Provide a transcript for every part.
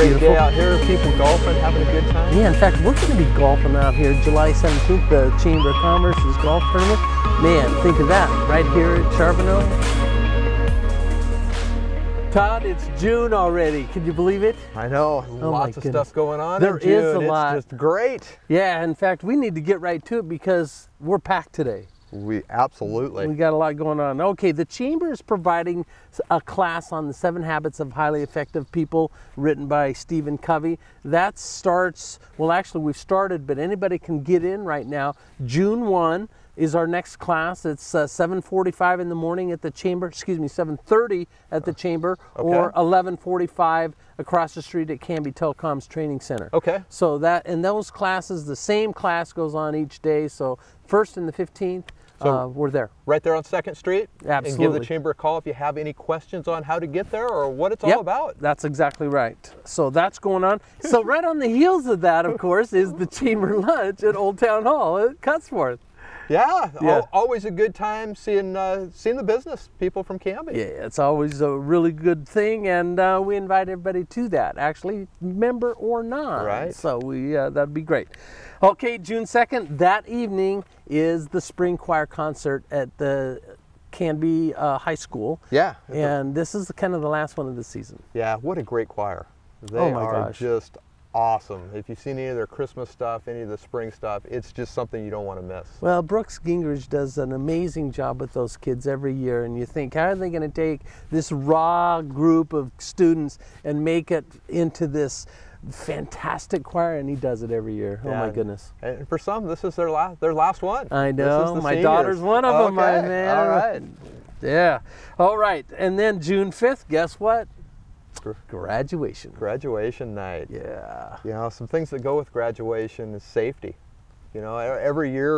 great day out here. People golfing, having a good time. Yeah, in fact, we're going to be golfing out here July 17th, the Chamber of Commerce's golf tournament. Man, think of that, right here at Charbonneau. Todd, it's June already. Can you believe it? I know, lots of stuff going on. There is a lot. It's just great. Yeah, in fact, we need to get right to it because we're packed today. We absolutely. We got a lot going on. Okay, the Chamber is providing a class on the 7 Habits of Highly Effective People written by Stephen Covey. That starts, well, actually we've started, but anybody can get in right now. June 1 is our next class. It's 7:45 in the morning at the Chamber, 7:30 at the Chamber, or 11:45 across the street at Canby Telecom's Training Center. Okay. So that, and those classes, the same class goes on each day. So 1st and the 15th, we're there. Right there on 2nd Street? Absolutely. And give the Chamber a call if you have any questions on how to get there or what it's all about. That's exactly right. So that's going on. So right on the heels of that, of course, is the Chamber Lunch at Old Town Hall at Cutsforth. Yeah. Always a good time seeing the business people from Canby. Yeah, it's always a really good thing, and we invite everybody to that, actually, member or not. Right. So that'd be great. Okay, June 2nd, that evening is the Spring Choir Concert at the Canby High School. Yeah. And this is kind of the last one of the season. Yeah, what a great choir. They are just awesome. If you've seen any of their Christmas stuff, any of the spring stuff, it's just something you don't want to miss. Well, Brooks Gingrich does an amazing job with those kids every year, and you think, how are they going to take this raw group of students and make it into this fantastic choir? And he does it every year. Oh my goodness. And for some, this is their last one. I know. My daughter's one of them, my man. All right. Yeah. All right. And then June 5th, guess what? Graduation. Graduation night. Yeah. You know, some things that go with graduation is safety. You know, every year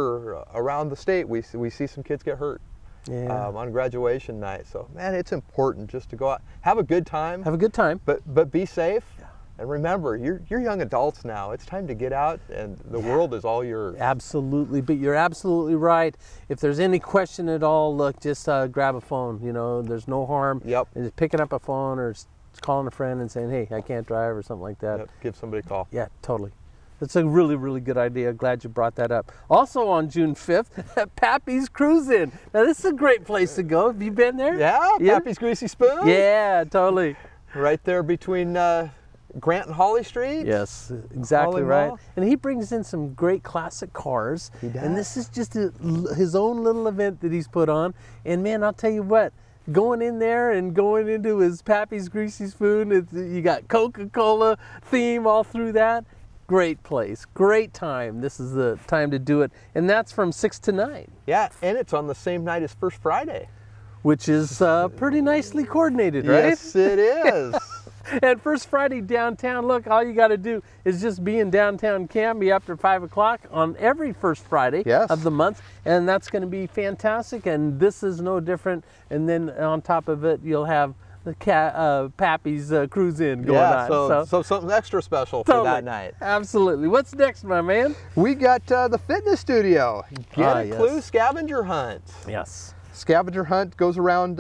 around the state we see some kids get hurt on graduation night. So, man, it's important just to go out, have a good time. Have a good time. But be safe. Yeah. And remember, you're young adults now. It's time to get out, and the world is all yours. Absolutely. But you're absolutely right. If there's any question at all, look, just grab a phone. You know, there's no harm. Yep. And just picking up a phone or calling a friend and saying, hey, I can't drive, or something like that. Yep, give somebody a call. Yeah, totally. That's a really, really good idea. Glad you brought that up. Also on June 5th, Pappys Cruise In. Now, this is a great place to go. Have you been there? Yeah, Pappy's Greasy Spoon. Yeah, totally. Right there between Grant and Holly Street. Yes, exactly right. And he brings in some great classic cars. He does. And this is just his own little event that he's put on. And man, I'll tell you what, going in there and going into his Pappy's Greasy Spoon, you got Coca-Cola theme all through that. Great place, great time. This is the time to do it. And that's from 6 to 9. Yeah, and it's on the same night as First Friday. Which is pretty nicely coordinated, right? Yes, it is. And First Friday downtown, look, all you got to do is just be in downtown Canby after 5 o'clock on every first Friday of the month, and that's going to be fantastic, and this is no different. And then on top of it, you'll have the Pappy's Cruise In going on. So something extra special for that night. Absolutely. What's next, my man? We got the fitness studio. Get a clue scavenger hunt. Yes. Scavenger hunt goes around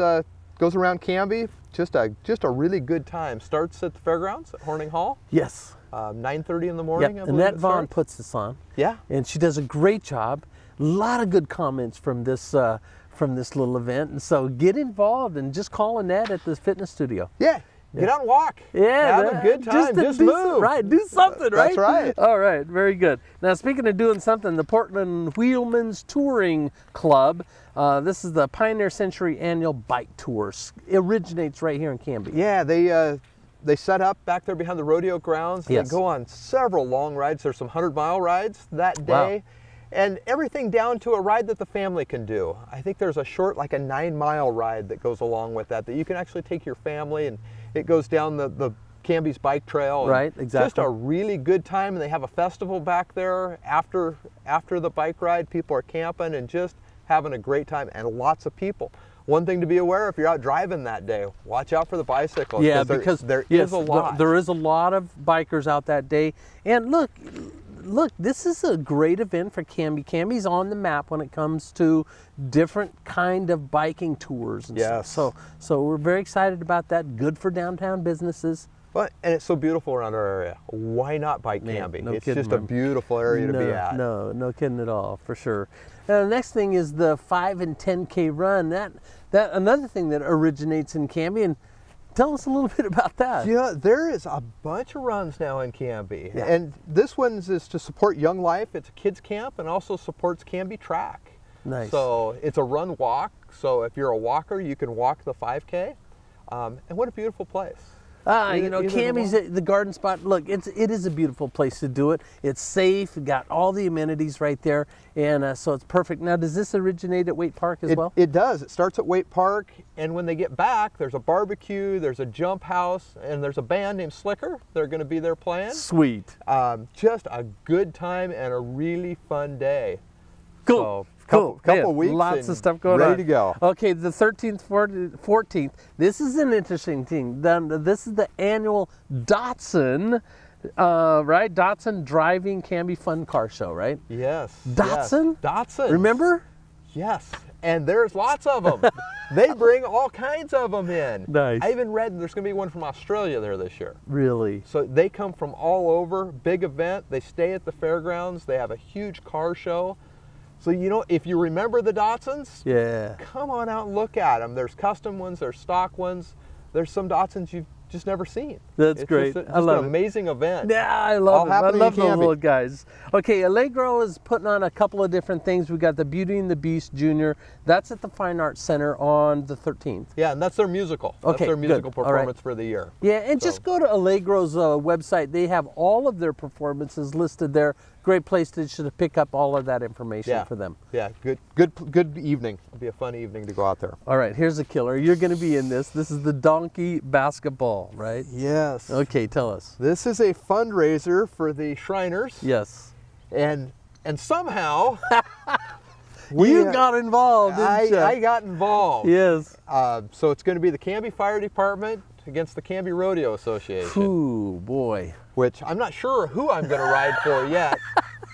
Canby. Just a really good time. Starts at the fairgrounds at Horning Hall. Yes. 9:30 in the morning. Yep. Annette Vaughn puts this on. Yeah. And she does a great job. A lot of good comments from this little event. And so get involved and just call Annette at the fitness studio. Yeah. Get out and walk. Yeah. Have a good time. Just move. Right. Do something, right? That's right. All right. Very good. Now, speaking of doing something, the Portland Wheelman's Touring Club, this is the Pioneer Century Annual Bike Tours. It originates right here in Canby. Yeah. They set up back there behind the rodeo grounds. Yes. They go on several long rides. There's some 100-mile rides that day. Wow. And everything down to a ride that the family can do. I think there's a short, like a 9-mile ride that goes along with that you can actually take your family, and it goes down the Canby's bike trail. Right, exactly. Just a really good time, and they have a festival back there after the bike ride. People are camping and just having a great time, and lots of people. One thing to be aware, if you're out driving that day, watch out for the bicycles. Yeah, because there is a lot. There is a lot of bikers out that day. And look, this is a great event for Canby. Canby's on the map when it comes to different kind of biking tours and stuff. So we're very excited about that. Good for downtown businesses. But, and it's so beautiful around our area. Why not bike Canby? No it's kidding, just a beautiful area to be at. No kidding at all, for sure. Now, the next thing is the 5 and 10K run. That another thing that originates in Canby, and tell us a little bit about that. Yeah, there is a bunch of runs now in Canby. Yeah. And this one is to support Young Life. It's a kids camp and also supports Canby Track. Nice. So it's a run walk. So if you're a walker, you can walk the 5K. And what a beautiful place. You know, Canby's the garden spot. Look, it is a beautiful place to do it. It's safe, got all the amenities right there, and so it's perfect. Now, does this originate at Waite Park as well? It does. It starts at Waite Park, and when they get back, there's a barbecue, there's a jump house, and there's a band named Slicker. They're going to be there playing. Sweet. Just a good time and a really fun day. Cool. So, couple weeks, lots of stuff going on. Ready to go. Okay, the 13th, 14th. This is an interesting thing. This is the annual Datsun, right? Datsun Driving Canby Fun Car Show, right? Yes. Datsun? Yes. Datsun. Remember? Yes. And there's lots of them. They bring all kinds of them in. Nice. I even read there's going to be one from Australia there this year. Really? So they come from all over. Big event. They stay at the fairgrounds. They have a huge car show. So, you know, if you remember the Datsuns, yeah, come on out and look at them. There's custom ones, there's stock ones. There's some Datsuns you've just never seen. That's great. I love it. An amazing event. Yeah, I love it. I love those little guys. Okay, Allegro is putting on a couple of different things. We got the Beauty and the Beast Junior. That's at the Fine Arts Center on the 13th. Yeah, and that's their musical. Okay, that's their musical performance for the year. Yeah, and just go to Allegro's website. They have all of their performances listed there. Great place to pick up all of that information for them. Yeah, good evening. It'll be a fun evening to go out there. All right, here's a killer. You're going to be in this. This is the donkey basketball, right? Yes. Okay, tell us. This is a fundraiser for the Shriners. Yes. And somehow you got involved, didn't you? I got involved. Yes. So it's going to be the Canby Fire Department against the Canby Rodeo Association. Ooh, boy. Which I'm not sure who I'm going to ride for yet,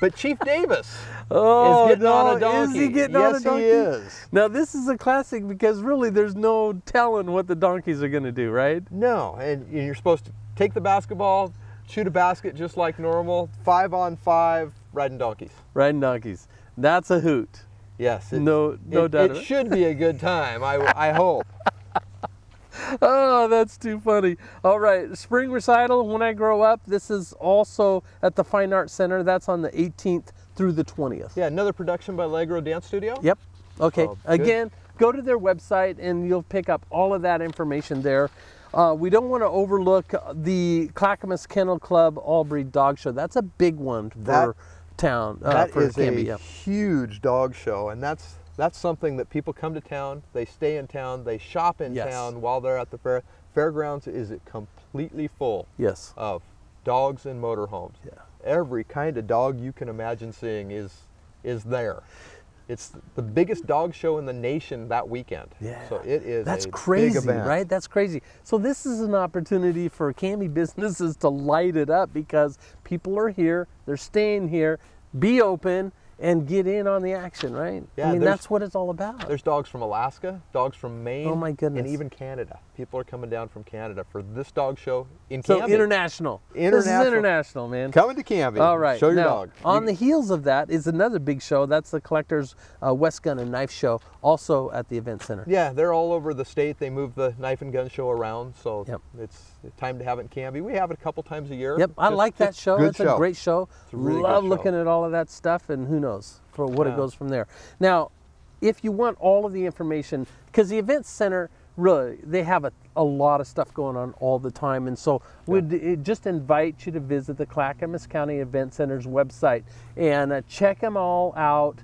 but Chief Davis is getting on a donkey. Is he getting on a donkey? Yes, he is. Now, this is a classic because really there's no telling what the donkeys are going to do, right? No, and you're supposed to take the basketball, shoot a basket just like normal, 5-on-5, riding donkeys. Riding donkeys. That's a hoot. Yes. No doubt. It should be a good time, I hope. Oh, that's too funny. All right, Spring Recital, When I Grow Up. This is also at the Fine Arts Center. That's on the 18th through the 20th. Yeah, another production by Allegro Dance Studio. Yep. Okay. Oh, again, go to their website and you'll pick up all of that information there. We don't want to overlook the Clackamas Kennel Club All-Breed Dog Show. That's a big one for town. That for is Canby, a huge dog show, and that's something that people come to town, they stay in town, they shop in town while they're at the fair. Fairgrounds is completely full of dogs and motorhomes. Yeah. Every kind of dog you can imagine seeing is there. It's the biggest dog show in the nation that weekend. Yeah. So it is crazy, big event. Right? That's crazy. So this is an opportunity for Canby businesses to light it up because people are here, they're staying here, be open, and get in on the action, right? Yeah, I mean, that's what it's all about. There's dogs from Alaska, dogs from Maine, oh my goodness, and even Canada. People are coming down from Canada for this dog show in Canby. So international. This is international, man. Coming to Canby. All right. Show your now, dog. On the heels of that is another big show. That's the Collector's West Gun and Knife Show, also at the event center. Yeah, they're all over the state. They move the knife and gun show around, so it's time to have it in Canby. We have it a couple times a year. Yep, I like that show. It's a great show. It's a really Love good show. looking at all of that stuff, and who knows for what it goes from there. Now, if you want all of the information, because the event center, really, they have a lot of stuff going on all the time, and so we'd just invite you to visit the Clackamas County Event Center's website and check them all out.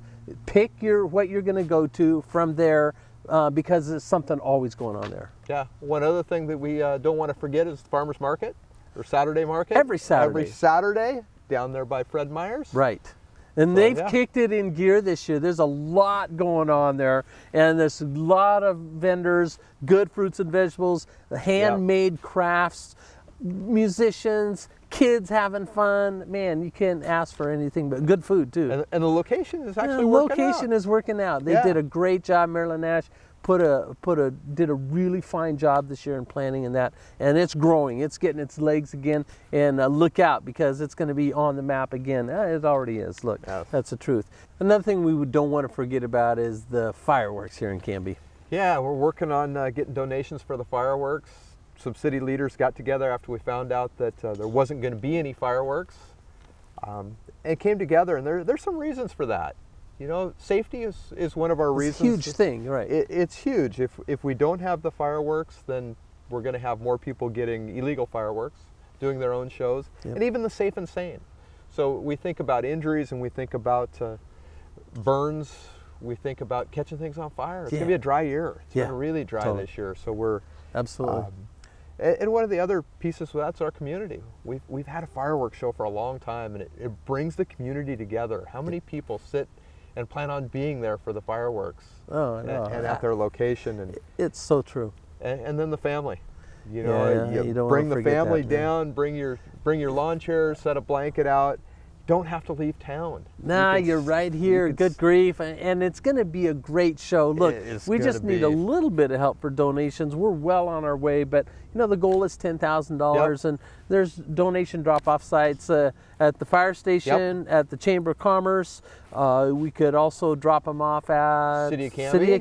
Pick what you're going to go to from there because there's something always going on there. Yeah. One other thing that we don't want to forget is the farmers market or Saturday market. Every Saturday. Every Saturday down there by Fred Meyer's. Right. And they've kicked it in gear this year. There's a lot going on there, and there's a lot of vendors, good fruits and vegetables, handmade crafts, musicians, kids having fun. Man, you can't ask for anything but good food too. And the location is actually working out. The location is working out. They did a great job. Marilyn Nash did a really fine job this year in planting and that, and it's growing. It's getting its legs again, and look out, because it's going to be on the map again. It already is. Look, that's the truth. Another thing we don't want to forget about is the fireworks here in Canby. Yeah, we're working on getting donations for the fireworks. Some city leaders got together after we found out that there wasn't going to be any fireworks, and came together, and there's some reasons for that. You know, safety is one of our reasons. It's a huge thing, right? It's huge. If we don't have the fireworks, then we're going to have more people getting illegal fireworks, doing their own shows, and even the safe and sane. So we think about injuries, and we think about burns. We think about catching things on fire. It's going to be a dry year. It's going to really dry this year. So we're absolutely. And one of the other pieces of that's our community. We've had a fireworks show for a long time, and it brings the community together. How many people sit and plan on being there for the fireworks? Oh, I know. And at their location. And it's so true. And then the family. You know, you don't bring wanna the family forget that, down, bring your lawn chairs, set a blanket out. Don't have to leave town. Nah, you're right here. Good grief. And it's going to be a great show. Look, we just need a little bit of help for donations. We're well on our way, but you know, the goal is $10,000, and there's donation drop-off sites at the fire station, at the Chamber of Commerce. We could also drop them off at City of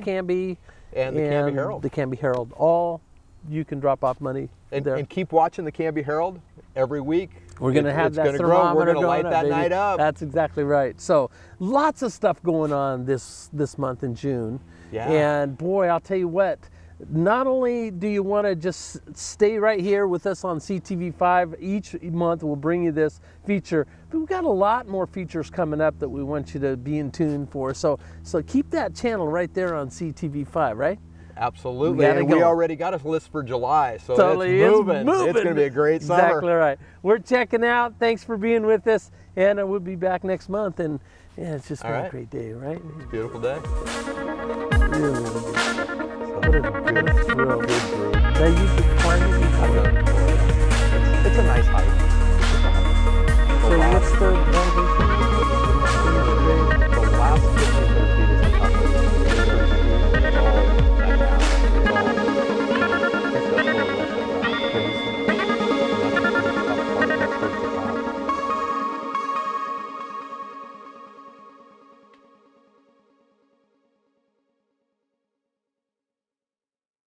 Canby and the Canby Herald. The Canby Herald. All you can drop off money there. And keep watching the Canby Herald every week. We're going to have that thermometer We're going to light going up, that baby. night up. That's exactly right. So lots of stuff going on this month in June. Yeah. And boy, I'll tell you what, not only do you want to just stay right here with us on CTV5, each month we'll bring you this feature, but we've got a lot more features coming up that we want you to be in tune for. So keep that channel right there on CTV5, right? Absolutely, and we already got a list for July, so it's moving. It's going to be a great summer. Exactly right. We're checking out. Thanks for being with us, and we'll be back next month. And yeah, it's just been a great day, right? It's a beautiful day. Really, what a good thrill. Now you could climb it.